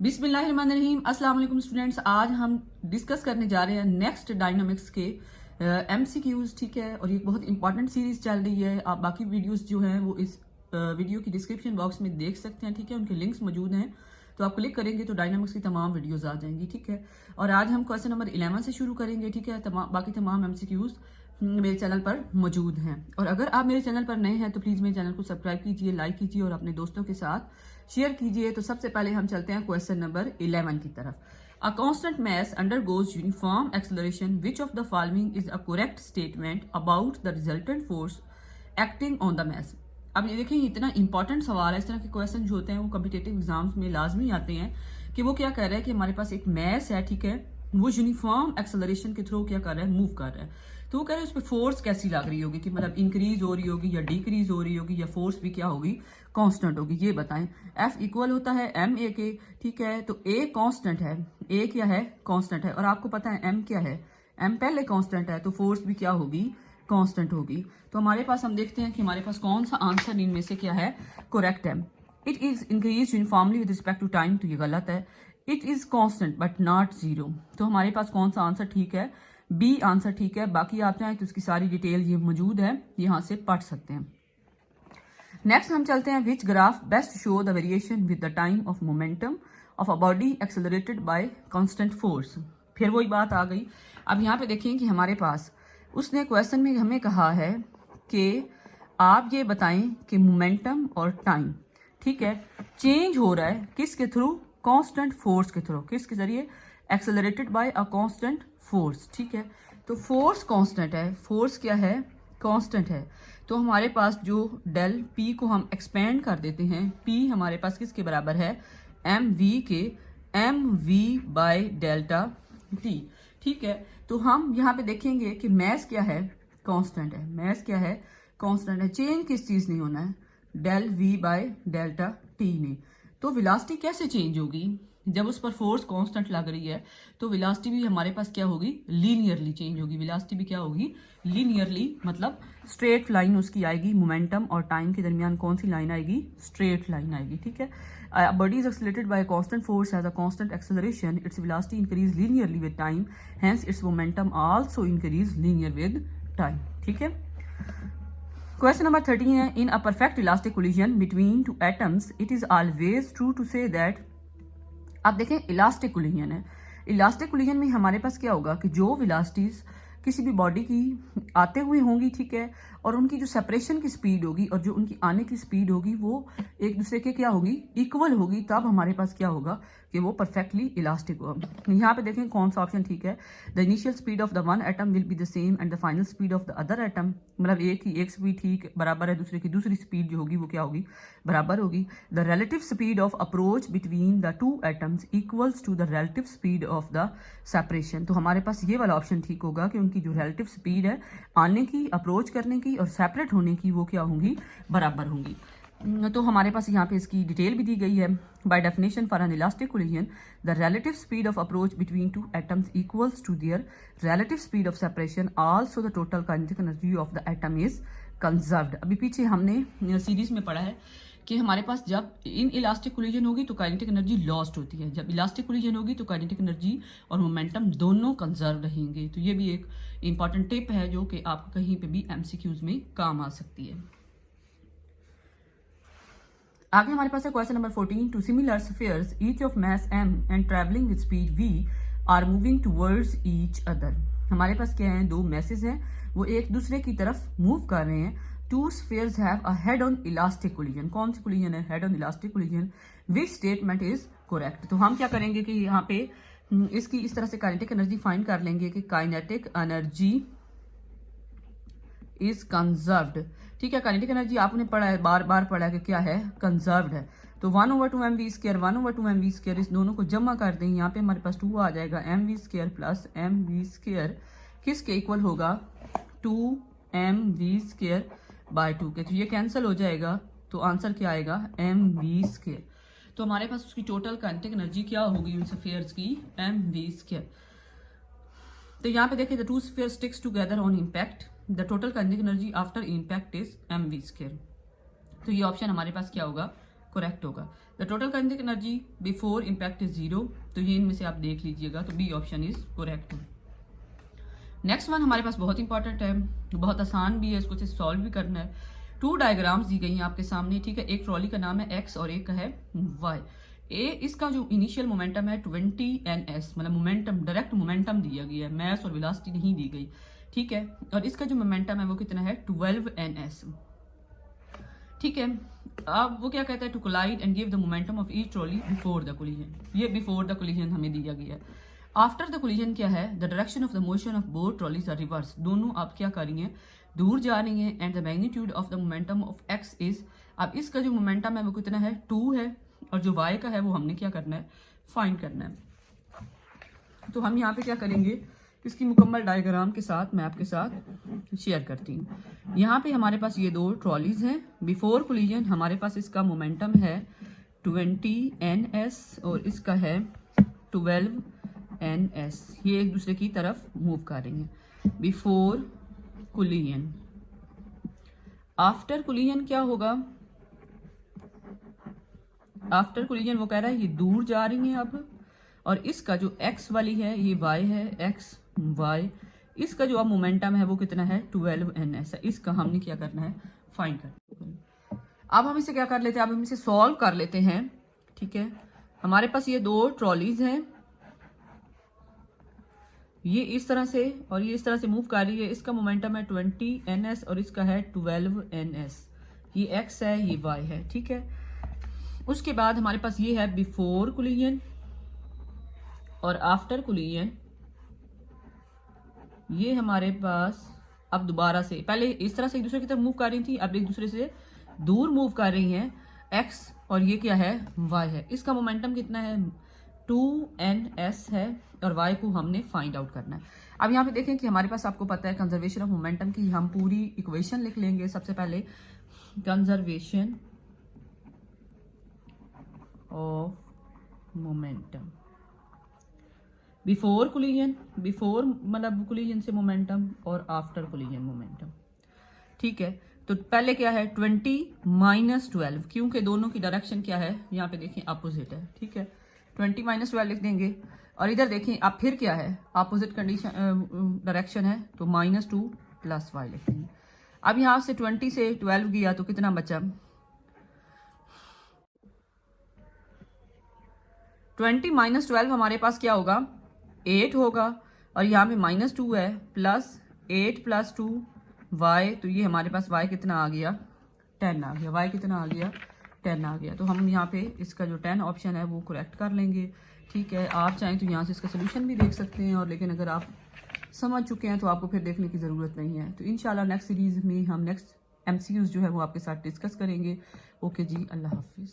बिस्मिल्लाहिर्रहमानिर्रहीम। अस्सलाम वालेकुम स्टूडेंट्स, आज हम डिस्कस करने जा रहे हैं नेक्स्ट डायनामिक्स के एमसीक्यूज। ठीक है, और ये बहुत इंपॉर्टेंट सीरीज चल रही है। आप बाकी वीडियोस जो हैं वो इस वीडियो की डिस्क्रिप्शन बॉक्स में देख सकते हैं। ठीक है, उनके लिंक्स मौजूद हैं, तो आप क्लिक करेंगे तो डायनामिक्स की तमाम वीडियोस आ जाएंगी। ठीक है, और आज हम क्वेश्चन नंबर 11 से शुरू करेंगे। ठीक है, बाकी तमाम एमसीक्यूज मेरे चैनल पर मौजूद हैं। और अगर आप मेरे चैनल पर नए हैं तो प्लीज़ मेरे चैनल को सब्सक्राइब कीजिए, लाइक कीजिए और अपने दोस्तों के साथ शेयर कीजिए। तो सबसे पहले हम चलते हैं क्वेश्चन नंबर 11 की तरफ। A constant mass undergoes uniform acceleration, which of the following is a correct statement about the resultant force acting on the mass. अब ये देखें, इतना इंपॉर्टेंट सवाल है। इस तरह के क्वेश्चन जो होते हैं वो कॉम्पिटिटिव एग्जाम्स में लाजमी आते हैं कि वो क्या कर रहा है कि हमारे पास एक मैस है, ठीक है, वो यूनिफॉर्म एक्सेलरेशन के थ्रू क्या कर रहा है, मूव कर रहा है। तो वो कह रहे हैं उस पर फोर्स कैसी लग रही होगी, कि मतलब इंक्रीज हो रही होगी या डिक्रीज हो रही होगी, या फोर्स भी क्या होगी, कांस्टेंट होगी। ये बताएं। एफ इक्वल होता है एम ए के। ठीक है, तो ए कांस्टेंट है, ए क्या है, कांस्टेंट है, और आपको पता है एम क्या है, एम पहले कांस्टेंट है, तो फोर्स भी क्या होगी, कांस्टेंट होगी। तो हमारे पास हम देखते हैं कि हमारे पास कौन सा आंसर इनमें से क्या है, करेक्ट है। It is increase uniformly with respect to time, तो ये गलत है। It is constant but not zero, तो हमारे पास कौन सा आंसर ठीक है, बी आंसर ठीक है। बाकी आप चाहें तो इसकी सारी डिटेल ये मौजूद है, यहां से पढ़ सकते हैं। नेक्स्ट हम चलते हैं, which graph best show the variation with the time of momentum of a body accelerated by constant force. फिर वही बात आ गई। अब यहाँ पे देखें कि हमारे पास उसने क्वेश्चन में हमें कहा है कि आप ये बताएं कि मोमेंटम और टाइम, ठीक है, चेंज हो रहा है किसके थ्रू, कांस्टेंट फोर्स के थ्रू। किसके जरिए, accelerated by a constant force. ठीक है, तो फोर्स कांस्टेंट है, फोर्स क्या है, कांस्टेंट है। तो हमारे पास जो डेल पी को हम एक्सपेंड कर देते हैं, पी हमारे पास किसके बराबर है, एम वी के, m v by delta t. ठीक है, तो हम यहाँ पे देखेंगे कि मैस क्या है, कांस्टेंट है, मैस क्या है, कांस्टेंट है। चेंज किस चीज नहीं होना है, del v by delta t ने। तो वेलोसिटी कैसे चेंज होगी, जब उस पर फोर्स कांस्टेंट लग रही है तो वेलोसिटी भी हमारे पास क्या होगी, लीनियरली चेंज होगी। वेलोसिटी भी क्या होगी, लीनियरली, मतलब स्ट्रेट लाइन उसकी आएगी। मोमेंटम और टाइम के दरमियान कौन सी लाइन आएगी, स्ट्रेट लाइन आएगी। ठीक है, body is accelerated by constant force has a constant acceleration, its velocity increase linearly with time, hence its momentum also increase linear with time. ठीक है, क्वेश्चन नंबर 13 है, in a perfect elastic collision between two atoms it is always true to say that. आप देखें, elastic collision है, elastic collision में हमारे पास क्या होगा कि जो वेलोसिटीज किसी भी बॉडी की आते हुए होंगी, ठीक है, और उनकी जो सेपरेशन की स्पीड होगी और जो उनकी आने की स्पीड होगी वो एक दूसरे के क्या होगी, इक्वल होगी। तब हमारे पास क्या होगा कि वो परफेक्टली इलास्टिक होगा। यहाँ पे देखें कौन सा ऑप्शन ठीक है, the initial speed of the one atom will be the same and the final speed of the other atom, मतलब एक स्पीड ठीक बराबर है, दूसरे की दूसरी स्पीड जो होगी वो क्या होगी, बराबर होगी। The relative speed of approach between the two atoms equals to the relative speed of the separation. तो हमारे पास ये वाला ऑप्शन ठीक होगा कि उनकी जो रिलेटिव स्पीड है आने की, अप्रोच करने की और सेपरेट होने की, वो क्या होंगी, बराबर होंगी। तो हमारे पास यहाँ पे इसकी डिटेल भी दी गई है। By definition for an elastic collision the relative speed of approach between two atoms equals to their relative speed of separation, also the total kinetic energy of the atom is conserved. अभी पीछे हमने series में पढ़ा है कि हमारे पास जब in elastic collision होगी तो काइनेटिक एनर्जी लॉस्ट होती है, जब इलास्टिक कोलिजन होगी तो काइनेटिक एनर्जी और मोमेंटम दोनों कंजर्व रहेंगे। तो ये भी एक इंपॉर्टेंट टिप है जो कि आपको कहीं पे भी एमसीक्यूज में काम आ सकती है। आगे हमारे पास है question number 14, two similar spheres each of mass m and travelling with speed v are moving towards each other. हमारे पास क्या है, दो मैसेज हैं, वो एक दूसरे की तरफ मूव कर रहे हैं। To spheres have a head on elastic collision, कौन सी कोलिजन है, head on elastic collision, which statement is correct. तो हम क्या करेंगे कि यहाँ पे इसकी इस तरह से काइनेटिक एनर्जी फाइंड कर लेंगे कि काइनेटिक एनर्जी इज कंजर्व्ड। ठीक है, काइनेटिक एनर्जी आपने पढ़ा है, बार बार पढ़ा है कि क्या है, कंजर्व्ड है। तो 1/2mv², 1/2mv², इस दोनों को जमा कर दें, यहाँ पे हमारे पास 2 आ जाएगा, mv² प्लस mv² किसके इक्वल होगा, 2mv² बाय 2 के। तो ये कैंसिल हो जाएगा, तो आंसर क्या आएगा, mv²। तो हमारे पास उसकी टोटल काइनेटिक एनर्जी क्या होगी उन स्फीयर्स की, mv²। तो यहाँ पे देखिए, the two sphere sticks together on impact, the total kinetic energy after impact is mv²। तो ये ऑप्शन हमारे पास क्या होगा, करेक्ट होगा। The total kinetic energy before impact is 0, तो ये इनमें से आप देख लीजिएगा, तो B option is correct. Next one हमारे पास बहुत इंपॉर्टेंट है, बहुत आसान भी है, इसको सॉल्व भी करना है। 2 डायग्राम्स दी गई हैं आपके सामने, ठीक है। एक ट्रॉली का नाम है एक्स और एक का है वाई। इसका जो इनिशियल मोमेंटम है 20 NS, मतलब मोमेंटम, डायरेक्ट मोमेंटम दिया गया है, मैस और वेलोसिटी नहीं दी गई, ठीक है। और इसका जो मोमेंटम है वो कितना है 12 NS, ठीक है। अब वो क्या कहता है, to collide and give the momentum of each trolley before the collision. ये बिफोर द कोलिजन हमें दिया गया है। आफ्टर द कोलिजन क्या है, the direction of the motion of both trolleys are reverse. दोनों आप क्या कर रही हैं, दूर जा रही हैं। And the magnitude of the momentum of x is, अब इसका जो मोमेंटम है वो कितना है 2 है, और जो वाई का है वो हमने क्या करना है, फाइंड करना है। तो हम यहाँ पे क्या करेंगे, इसकी मुकम्मल डायग्राम के साथ मैं आपके साथ शेयर करती हूँ। यहाँ पे हमारे पास ये 2 ट्रॉलीज हैं। बिफोर कोलिजन हमारे पास इसका मोमेंटम है 20 NS और इसका है 12 NS। ये एक दूसरे की तरफ मूव कर रही हैं बिफोर कोलिजन। आफ्टर कोलिजन क्या होगा, आफ्टर कोलिजन वो कह रहा है ये दूर जा रही हैं अब, और इसका जो x वाली है ये y है, x y, इसका जो अब मोमेंटम है वो कितना है 12 NS है। इसका हमने क्या करना है, फाइंड करना है। अब हम इसे क्या कर लेते हैं, अब हम इसे सॉल्व कर लेते हैं, ठीक है। हमारे पास ये 2 ट्रॉलीज हैं, ये इस तरह से और ये इस तरह से मूव कर रही है। इसका मोमेंटम है 20 NS और इसका है 12 NS। ये x है, ये y है, ठीक है। उसके बाद हमारे पास ये है बिफोर कोलिजन और आफ्टर कोलिजन। ये हमारे पास अब दोबारा से, पहले इस तरह से एक दूसरे की तरफ मूव कर रही थी, अब एक दूसरे से दूर मूव कर रही हैं, x और ये क्या है y है। इसका मोमेंटम कितना है 2 NS है और y को हमने फाइंड आउट करना है। अब यहाँ पे देखें कि हमारे पास, आपको पता है कंजर्वेशन ऑफ मोमेंटम की हम पूरी इक्वेशन लिख लेंगे। सबसे पहले conservation of momentum before collision, before मतलब कोलिजन से मोमेंटम, और आफ्टर कोलिजन मोमेंटम, ठीक है। तो पहले क्या है 20 - 12, क्योंकि दोनों की डायरेक्शन क्या है, यहाँ पे देखें अपोजिट है, ठीक है। 20 - 12 लिख देंगे, और इधर देखें अब फिर क्या है, अपोजिट कंडीशन डायरेक्शन है, तो -2 + y लिख देंगे। अब यहाँ से 20 से 12 गया तो कितना बचा, 20 - 12 हमारे पास क्या होगा 8 होगा, और यहाँ पे -2 है, +8 + 2 y, तो ये हमारे पास y कितना आ गया 10 आ गया, y कितना आ गया 10 आ गया। तो हम यहाँ पे इसका जो 10 ऑप्शन है वो करेक्ट कर लेंगे, ठीक है। आप चाहें तो यहाँ से इसका सोल्यूशन भी देख सकते हैं, और लेकिन अगर आप समझ चुके हैं तो आपको फिर देखने की ज़रूरत नहीं है। तो इंशाल्लाह नेक्स्ट सीरीज़ में हम नेक्स्ट MCQs जो है वो आपके साथ डिस्कस करेंगे। ओके जी, अल्लाह हाफिज़।